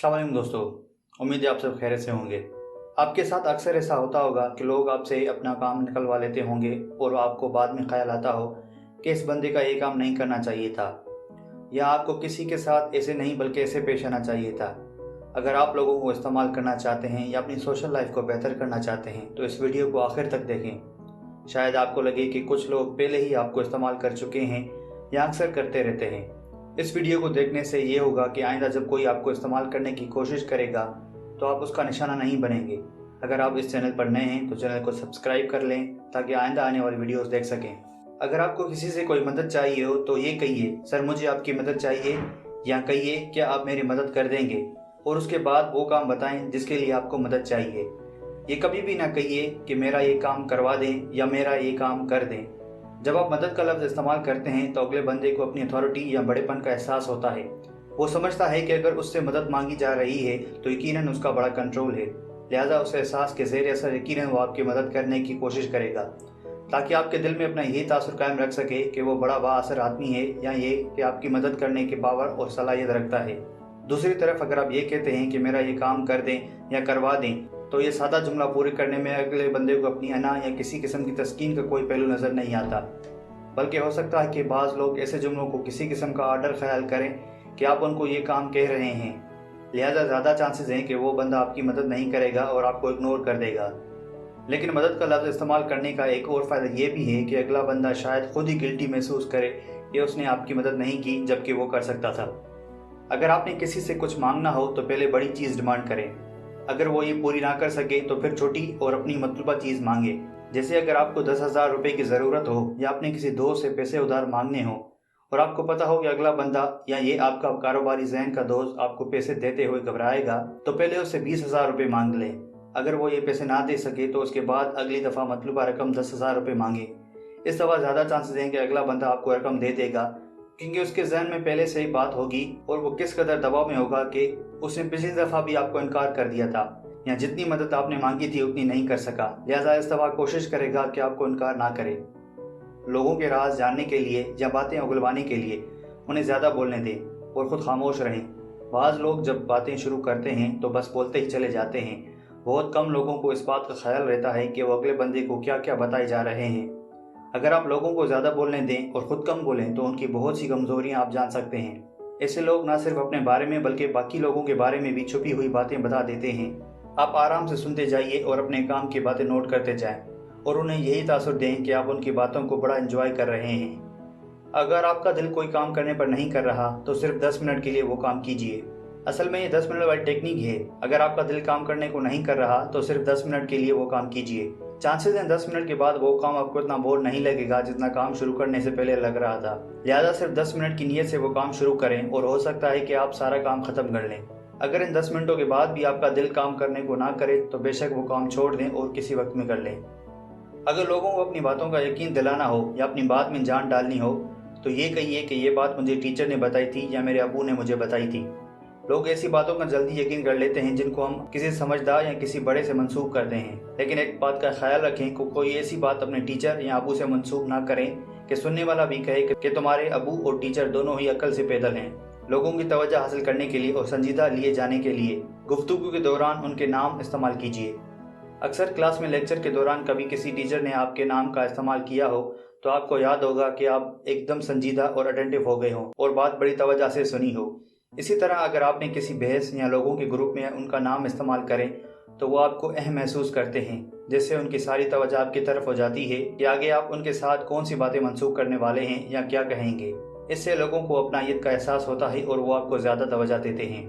अस्सलाम वालेकुम दोस्तों, उम्मीद है आप सब खैरियत से होंगे। आपके साथ अक्सर ऐसा होता होगा कि लोग आपसे अपना काम निकलवा लेते होंगे और आपको बाद में ख्याल आता हो कि इस बंदे का ये काम नहीं करना चाहिए था, या आपको किसी के साथ ऐसे नहीं बल्कि ऐसे पेश आना चाहिए था। अगर आप लोगों को इस्तेमाल करना चाहते हैं या अपनी सोशल लाइफ को बेहतर करना चाहते हैं तो इस वीडियो को आखिर तक देखें। शायद आपको लगे कि कुछ लोग पहले ही आपको इस्तेमाल कर चुके हैं या अक्सर करते रहते हैं। इस वीडियो को देखने से ये होगा कि आइंदा जब कोई आपको इस्तेमाल करने की कोशिश करेगा तो आप उसका निशाना नहीं बनेंगे। अगर आप इस चैनल पर नए हैं तो चैनल को सब्सक्राइब कर लें ताकि आइंदा आने वाली वीडियोस देख सकें। अगर आपको किसी से कोई मदद चाहिए हो तो ये कहिए, सर मुझे आपकी मदद चाहिए, या कहिए क्या आप मेरी मदद कर देंगे, और उसके बाद वो काम बताएं जिसके लिए आपको मदद चाहिए। ये कभी भी ना कहिए कि मेरा ये काम करवा दें या मेरा ये काम कर दें। जब आप मदद का लफ्ज़ इस्तेमाल करते हैं तो अगले बंदे को अपनी अथॉरिटी या बड़ेपन का एहसास होता है। वो समझता है कि अगर उससे मदद मांगी जा रही है तो यकीनन उसका बड़ा कंट्रोल है, लिहाजा उस एहसास के ज़ेर असर यकीनन वो आपकी मदद करने की कोशिश करेगा, ताकि आपके दिल में अपना यही तासुर कायम रख सके कि वो बड़ा बाअसर आदमी है, या ये कि आपकी मदद करने के पावर और सलाहियत रखता है। दूसरी तरफ अगर आप ये कहते हैं कि मेरा ये काम कर दें या करवा दें, तो ये सादा जुमला पूरे करने में अगले बंदे को अपनी अना या किसी किस्म की तस्कीन का कोई पहलू नज़र नहीं आता, बल्कि हो सकता है कि बाज़ लोग ऐसे जुमलों को किसी किस्म का आर्डर ख्याल करें कि आप उनको ये काम कह रहे हैं, लिहाजा ज़्यादा चांसेस हैं कि वो बंदा आपकी मदद नहीं करेगा और आपको इग्नोर कर देगा। लेकिन मदद का लफ्ज़ इस्तेमाल करने का एक और फ़ायदा ये भी है कि अगला बंदा शायद खुद ही गिल्टी महसूस करे कि उसने आपकी मदद नहीं की जबकि वो कर सकता था। अगर आपने किसी से कुछ मांगना हो तो पहले बड़ी चीज़ डिमांड करें। अगर वो ये पूरी ना कर सके तो फिर छोटी और अपनी मतलूबा चीज़ मांगे। जैसे अगर आपको 10,000 रुपये की ज़रूरत हो या अपने किसी दोस्त से पैसे उधार मांगने हो और आपको पता हो कि अगला बंदा या ये आपका कारोबारी ज़हन का दोस्त आपको पैसे देते हुए घबराएगा, तो पहले उससे 20,000 रुपये मांग लें। अगर वो ये पैसे ना दे सके तो उसके बाद अगली दफ़ा मतलूबा रकम 10,000 रुपये मांगे। इस दफ़ा ज़्यादा चांसेस हैं कि अगला बंदा आपको रकम दे देगा, क्योंकि उसके जहन में पहले से ही बात होगी और वो किस कदर दबाव में होगा कि उसने पिछली दफ़ा भी आपको इनकार कर दिया था, या जितनी मदद आपने मांगी थी उतनी नहीं कर सका, लिहाजा इस दफ़ा कोशिश करेगा कि आपको इनकार ना करे। लोगों के राज जानने के लिए या बातें उगलवाने के लिए उन्हें ज़्यादा बोलने दें और ख़ुद खामोश रहें। बाज़ लोग जब बातें शुरू करते हैं तो बस बोलते ही चले जाते हैं। बहुत कम लोगों को इस बात का ख्याल रहता है कि वो अगले बंदे को क्या क्या बताए जा रहे हैं। अगर आप लोगों को ज़्यादा बोलने दें और ख़ुद कम बोलें तो उनकी बहुत सी कमज़ोरियाँ आप जान सकते हैं। ऐसे लोग ना सिर्फ अपने बारे में बल्कि बाकी लोगों के बारे में भी छुपी हुई बातें बता देते हैं। आप आराम से सुनते जाइए और अपने काम की बातें नोट करते जाएं और उन्हें यही तासुर दें कि आप उनकी बातों को बड़ा एंजॉय कर रहे हैं। अगर आपका दिल कोई काम करने पर नहीं कर रहा तो सिर्फ 10 मिनट के लिए वो काम कीजिए। असल में ये 10 मिनट वाली टेक्निक है। अगर आपका दिल काम करने को नहीं कर रहा तो सिर्फ 10 मिनट के लिए वो काम कीजिए। चांसेस हैं 10 मिनट के बाद वो काम आपको इतना बोर नहीं लगेगा जितना काम शुरू करने से पहले लग रहा था। लिहाजा सिर्फ 10 मिनट की नीयत से वो काम शुरू करें और हो सकता है कि आप सारा काम खत्म कर लें। अगर इन 10 मिनटों के बाद भी आपका दिल काम करने को ना करे तो बेशक वो काम छोड़ दें और किसी वक्त में कर लें। अगर लोगों को अपनी बातों का यकीन दिलाना हो या अपनी बात में जान डालनी हो तो ये कहिए कि ये बात मुझे टीचर ने बताई थी या मेरे अबू ने मुझे बताई थी। लोग ऐसी बातों का जल्दी यकीन कर लेते हैं जिनको हम किसी समझदार या किसी बड़े से मंसूब करते हैं, लेकिन एक बात का ख्याल रखें कि कोई ऐसी बात अपने टीचर या अबू से मंसूब ना करें कि सुनने वाला भी कहे कि तुम्हारे अबू और टीचर दोनों ही अक्ल से पैदल हैं। लोगों की तवज्जो हासिल करने के लिए और संजीदा लिए जाने के लिए गुफ्तगू के दौरान उनके नाम इस्तेमाल कीजिए। अक्सर क्लास में लेक्चर के दौरान कभी किसी टीचर ने आपके नाम का इस्तेमाल किया हो तो आपको याद होगा कि आप एकदम संजीदा और अटेंटिव हो गए हों और बात बड़ी तवज्जो से सुनी हो। इसी तरह अगर आपने किसी बहस या लोगों के ग्रुप में उनका नाम इस्तेमाल करें तो वो आपको अहम महसूस करते हैं, जिससे उनकी सारी तवज्जो आपकी तरफ हो जाती है कि आगे आप उनके साथ कौन सी बातें मंसूब करने वाले हैं या क्या कहेंगे। इससे लोगों को अपनायत का एहसास होता है और वो आपको ज़्यादा तवज्जो देते हैं।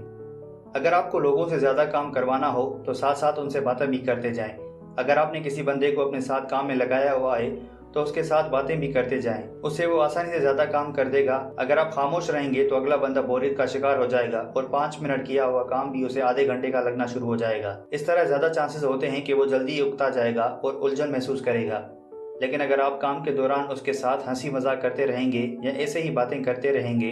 अगर आपको लोगों से ज़्यादा काम करवाना हो तो साथ साथ उनसे बातें भी करते जाएं। अगर आपने किसी बंदे को अपने साथ काम में लगाया हुआ है तो उसके साथ बातें भी करते जाएं, उससे वो आसानी से ज़्यादा काम कर देगा। अगर आप खामोश रहेंगे तो अगला बंदा बोरियत का शिकार हो जाएगा और 5 मिनट किया हुआ काम भी उसे आधे घंटे का लगना शुरू हो जाएगा। इस तरह ज़्यादा चांसेस होते हैं कि वो जल्दी उकता जाएगा और उलझन महसूस करेगा। लेकिन अगर आप काम के दौरान उसके साथ हंसी मजाक करते रहेंगे या ऐसे ही बातें करते रहेंगे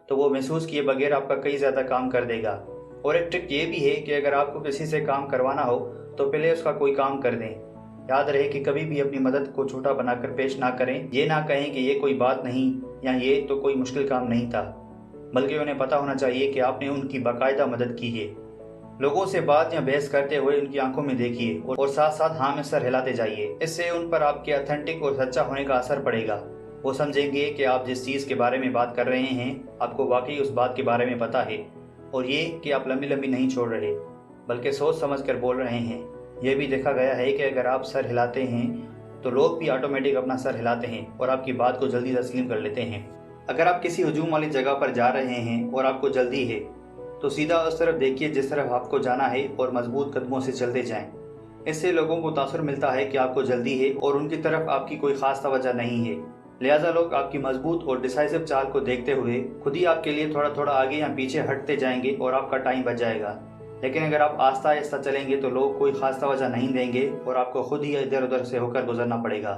तो वो महसूस किए बगैर आपका कई ज़्यादा काम कर देगा। और एक ट्रिक ये भी है कि अगर आपको किसी से काम करवाना हो तो पहले उसका कोई काम कर दें। याद रहे कि कभी भी अपनी मदद को छोटा बनाकर पेश ना करें। ये ना कहें कि ये कोई बात नहीं या ये तो कोई मुश्किल काम नहीं था, बल्कि उन्हें पता होना चाहिए कि आपने उनकी बाकायदा मदद की है। लोगों से बात या बहस करते हुए उनकी आंखों में देखिए और साथ साथ हाँ में सर हिलाते जाइए। इससे उन पर आपके ऑथेंटिक और सच्चा होने का असर पड़ेगा। वो समझेंगे कि आप जिस चीज़ के बारे में बात कर रहे हैं आपको वाकई उस बात के बारे में पता है, और ये कि आप लंबी लंबी नहीं छोड़ रहे बल्कि सोच समझ कर बोल रहे हैं। यह भी देखा गया है कि अगर आप सर हिलाते हैं तो लोग भी ऑटोमेटिक अपना सर हिलाते हैं और आपकी बात को जल्दी तस्लीम कर लेते हैं। अगर आप किसी हुजूम वाली जगह पर जा रहे हैं और आपको जल्दी है तो सीधा उस तरफ देखिए जिस तरफ आपको जाना है और मजबूत कदमों से चलते जाएं। इससे लोगों को तासुर मिलता है कि आपको जल्दी है और उनकी तरफ आपकी कोई खास तवज्जो नहीं है। लिहाजा लोग आपकी मजबूत और डिसाइसिव चाल को देखते हुए खुद ही आपके लिए थोड़ा थोड़ा आगे या पीछे हटते जाएंगे और आपका टाइम बच जाएगा। लेकिन अगर आप आहिस्ता आहिस्ता चलेंगे तो लोग कोई खास तवज्जो नहीं देंगे और आपको खुद ही इधर उधर से होकर गुजरना पड़ेगा।